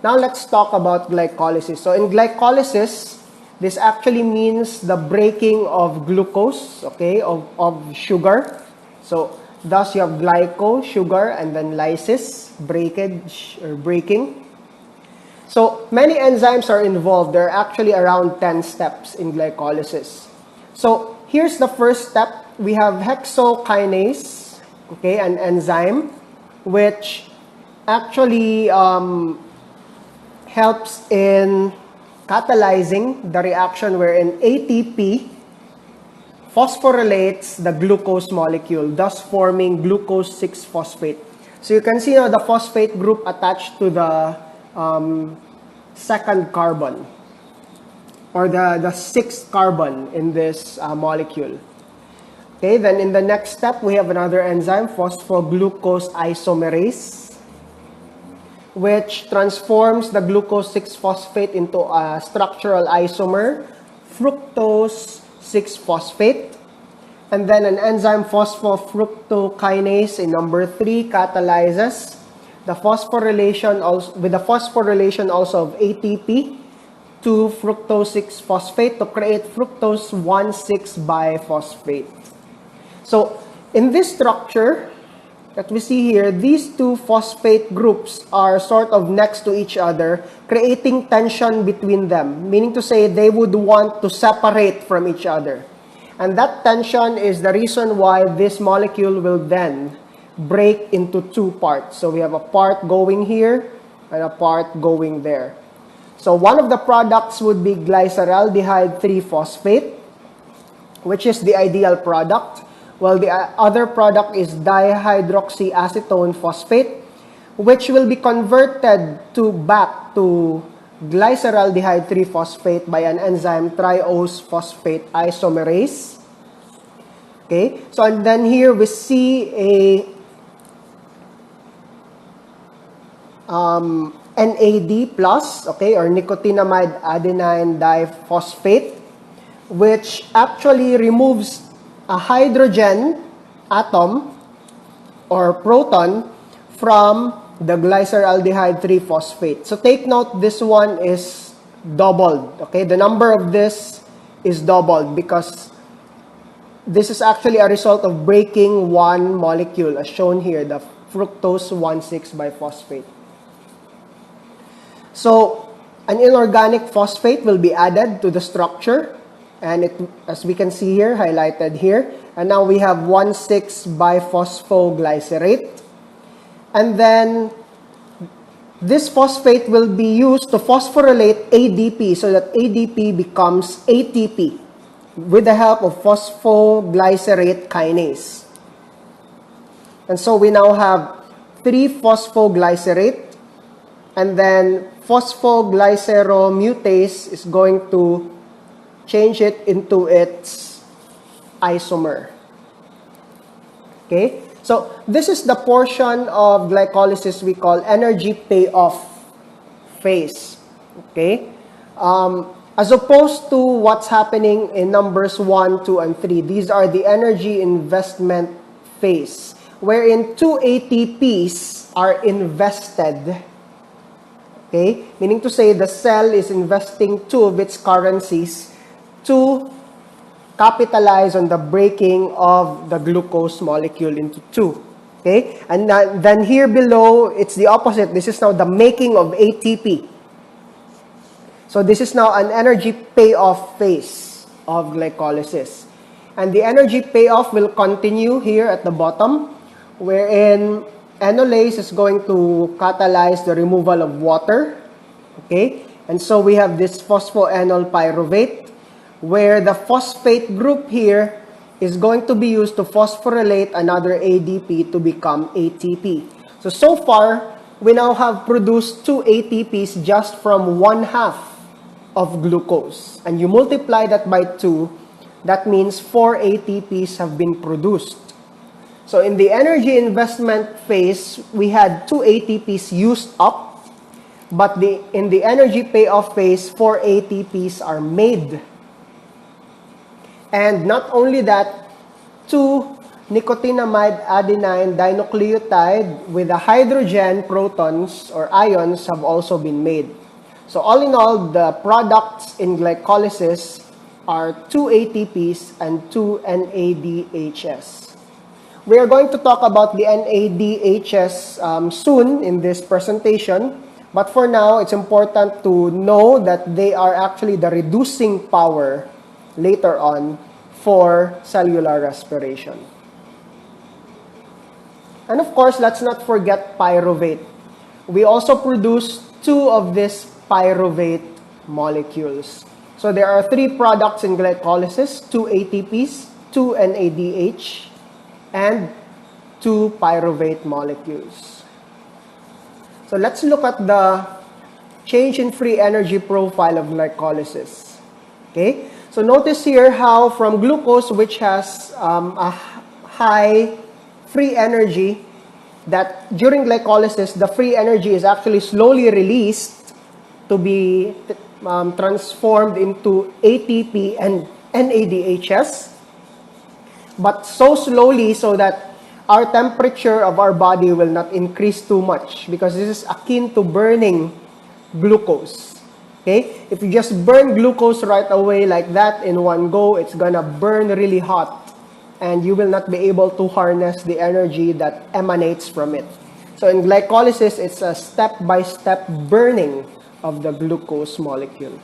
Now let's talk about glycolysis. So in glycolysis, this actually means the breaking of glucose, okay, of sugar. So thus you have glyco, sugar, and then lysis, breakage or breaking. So many enzymes are involved. There are actually around 10 steps in glycolysis. So here's the first step. We have hexokinase, okay, an enzyme which actually helps in catalyzing the reaction wherein ATP phosphorylates the glucose molecule, thus forming glucose 6-phosphate. So you can see now the phosphate group attached to the second carbon, or the sixth carbon in this molecule. Okay, then in the next step, we have another enzyme, phosphoglucose isomerase, which transforms the glucose 6-phosphate into a structural isomer, fructose 6-phosphate. And then an enzyme, phosphofructokinase, in number 3, catalyzes the phosphorylation also of ATP to fructose 6-phosphate to create fructose 1,6-biphosphate. So in this structure that we see here, these two phosphate groups are sort of next to each other, creating tension between them, meaning to say they would want to separate from each other. And that tension is the reason why this molecule will then break into two parts. So we have a part going here and a part going there. So one of the products would be glyceraldehyde 3-phosphate, which is the ideal product. Well, the other product is dihydroxyacetone phosphate, which will be converted back to glyceraldehyde 3-phosphate by an enzyme triose phosphate isomerase. Okay, so and then here we see a NAD plus, okay, or nicotinamide adenine diphosphate, which actually removes a hydrogen atom or proton from the glyceraldehyde 3-phosphate. So take note, this one is doubled, okay? The number of this is doubled because this is actually a result of breaking one molecule, as shown here, the fructose 1,6-biphosphate. So an inorganic phosphate will be added to the structure, and it, as we can see here, highlighted here. And now we have 1,6-biphosphoglycerate. And then this phosphate will be used to phosphorylate ADP so that ADP becomes ATP with the help of phosphoglycerate kinase. And so we now have 3-phosphoglycerate, and then phosphoglyceromutase is going to change it into its isomer. Okay? So this is the portion of glycolysis we call energy payoff phase. Okay? As opposed to what's happening in numbers 1, 2, and 3. These are the energy investment phase, wherein 2 ATPs are invested. Okay? Meaning to say the cell is investing 2 of its currencies to capitalize on the breaking of the glucose molecule into 2. Okay? And then here below, it's the opposite. This is now the making of ATP. So this is now an energy payoff phase of glycolysis. And the energy payoff will continue here at the bottom, wherein enolase is going to catalyze the removal of water. Okay? And so we have this phosphoenol pyruvate, where the phosphate group here is going to be used to phosphorylate another ADP to become ATP. So far, we now have produced 2 ATPs just from 1/2 of glucose. And you multiply that by 2, that means 4 ATPs have been produced. So in the energy investment phase, we had 2 ATPs used up, but in the energy payoff phase, 4 ATPs are made. And not only that, 2 nicotinamide adenine dinucleotide with the hydrogen protons or ions have also been made. So all in all, the products in glycolysis are 2 ATPs and 2 NADHs. We are going to talk about the NADHs soon in this presentation, but for now, it's important to know that they are actually the reducing power later on for cellular respiration. And of course, let's not forget pyruvate. We also produce 2 of these pyruvate molecules. So there are 3 products in glycolysis, 2 ATPs, 2 NADH, and 2 pyruvate molecules. So let's look at the change in free energy profile of glycolysis. Okay? So notice here how from glucose, which has a high free energy, that during glycolysis, the free energy is actually slowly released to be transformed into ATP and NADHs, but so slowly so that our temperature of our body will not increase too much, because this is akin to burning glucose. Okay? If you just burn glucose right away like that in one go, it's gonna burn really hot, and you will not be able to harness the energy that emanates from it. So in glycolysis, it's a step-by-step burning of the glucose molecule.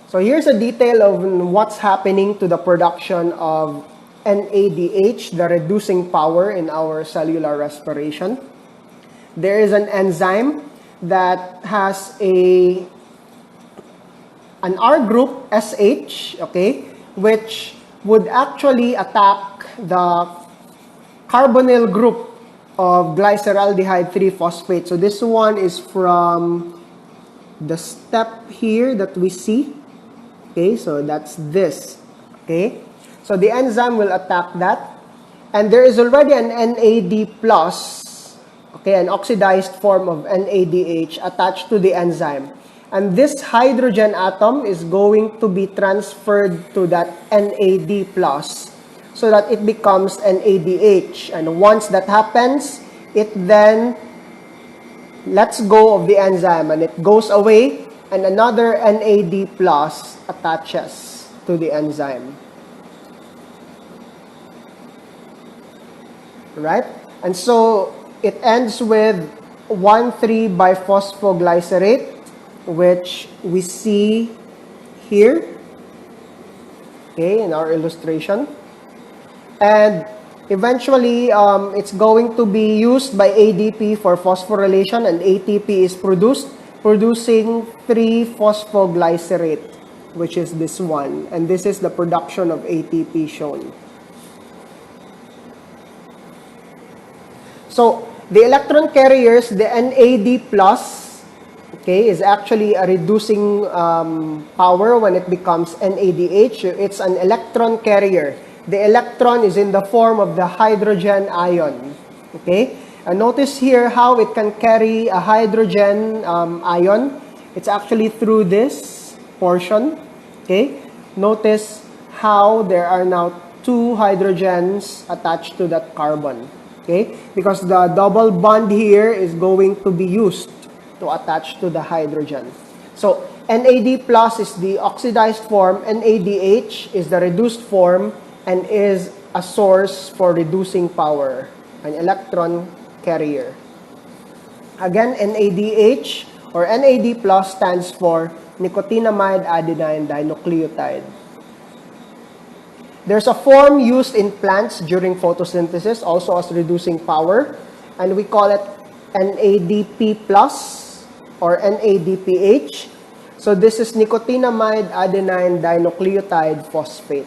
So here's a detail of what's happening to the production of NADH, the reducing power in our cellular respiration. There is an enzyme that has an R group, SH, okay, which would actually attack the carbonyl group of glyceraldehyde 3-phosphate. So this one is from the step here that we see. Okay, so that's this. Okay, so the enzyme will attack that. And there is already an NAD+, okay, an oxidized form of NADH attached to the enzyme. And this hydrogen atom is going to be transferred to that NAD+, so that it becomes NADH. And once that happens, it then lets go of the enzyme and it goes away, and another NAD+ attaches to the enzyme. Right? And so it ends with 1,3-biphosphoglycerate, which we see here, okay, in our illustration. And eventually, it's going to be used by ADP for phosphorylation, and ATP is produced, producing 3-phosphoglycerate, which is this one. And this is the production of ATP shown. So the electron carriers, the NAD+, okay, is actually a reducing power when it becomes NADH. It's an electron carrier. The electron is in the form of the hydrogen ion. Okay? And notice here how it can carry a hydrogen ion. It's actually through this portion. Okay? Notice how there are now 2 hydrogens attached to that carbon. Okay? Because the double bond here is going to be used to attach to the hydrogen. So NAD+ is the oxidized form, NADH is the reduced form, and is a source for reducing power, an electron carrier. Again, NADH or NAD+ stands for nicotinamide adenine dinucleotide. There's a form used in plants during photosynthesis, also as reducing power, and we call it NADP+ or NADPH. So this is nicotinamide adenine dinucleotide phosphate.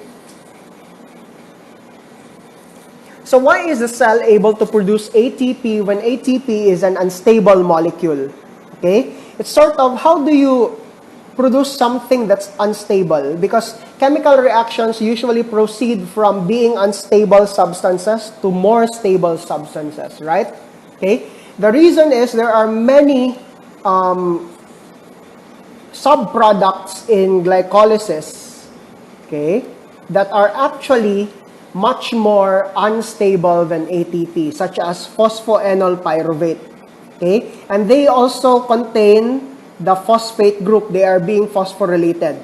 So why is the cell able to produce ATP when ATP is an unstable molecule? Okay? It's sort of, how do you produce something that's unstable? Because chemical reactions usually proceed from being unstable substances to more stable substances, right? Okay? The reason is there are many subproducts in glycolysis. Okay? that are actually much more unstable than ATP, such as phosphoenol pyruvate. Okay? And they also contain the phosphate group. They are being phosphorylated.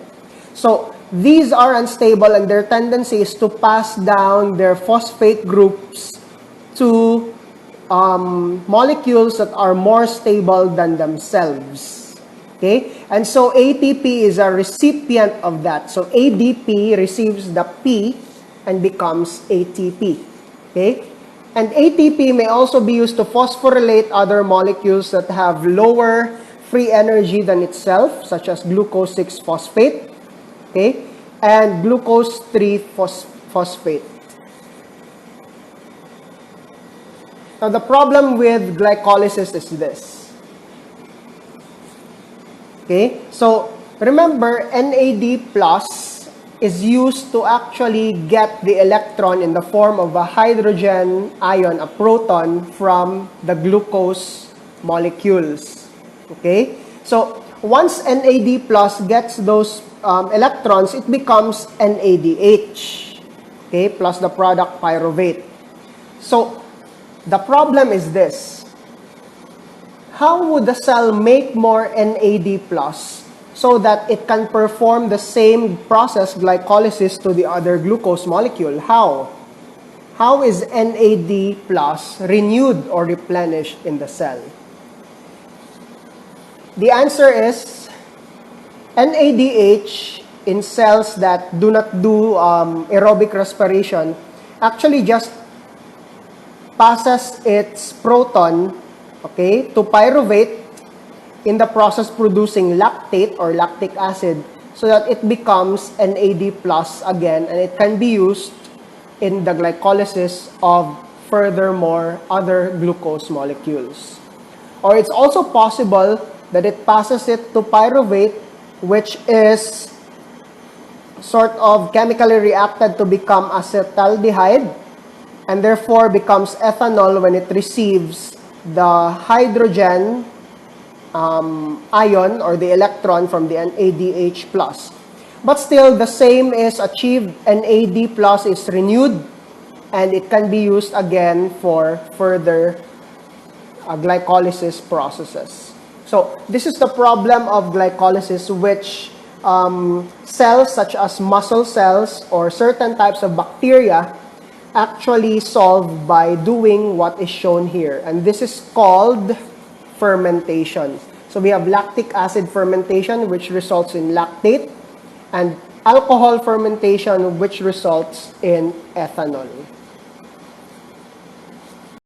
So these are unstable, and their tendency is to pass down their phosphate groups to molecules that are more stable than themselves. Okay? And so ATP is a recipient of that. So ADP receives the P and becomes ATP. Okay? And ATP may also be used to phosphorylate other molecules that have lower free energy than itself, such as glucose 6-phosphate, okay, and glucose 3-phosphate. Now, the problem with glycolysis is this. Okay, so remember, NAD plus is used to actually get the electron in the form of a hydrogen ion, a proton, from the glucose molecules. Okay, so once NAD plus gets those electrons, it becomes NADH, okay, plus the product pyruvate. So the problem is this: how would the cell make more NAD plus so that it can perform the same process, glycolysis, to the other glucose molecule? How? How is NAD plus renewed or replenished in the cell? The answer is NADH in cells that do not do aerobic respiration actually just passes its proton, okay, to pyruvate, in the process producing lactate or lactic acid, so that it becomes NAD plus again, and it can be used in the glycolysis of furthermore other glucose molecules. Or it's also possible that it passes it to pyruvate, which is sort of chemically reacted to become acetaldehyde, and therefore becomes ethanol when it receives the hydrogen ion or the electron from the NADH+. But still, the same is achieved. NAD plus is renewed, and it can be used again for further glycolysis processes. So this is the problem of glycolysis, which cells such as muscle cells or certain types of bacteria actually solve by doing what is shown here. And this is called fermentation. So we have lactic acid fermentation, which results in lactate, and alcohol fermentation, which results in ethanol.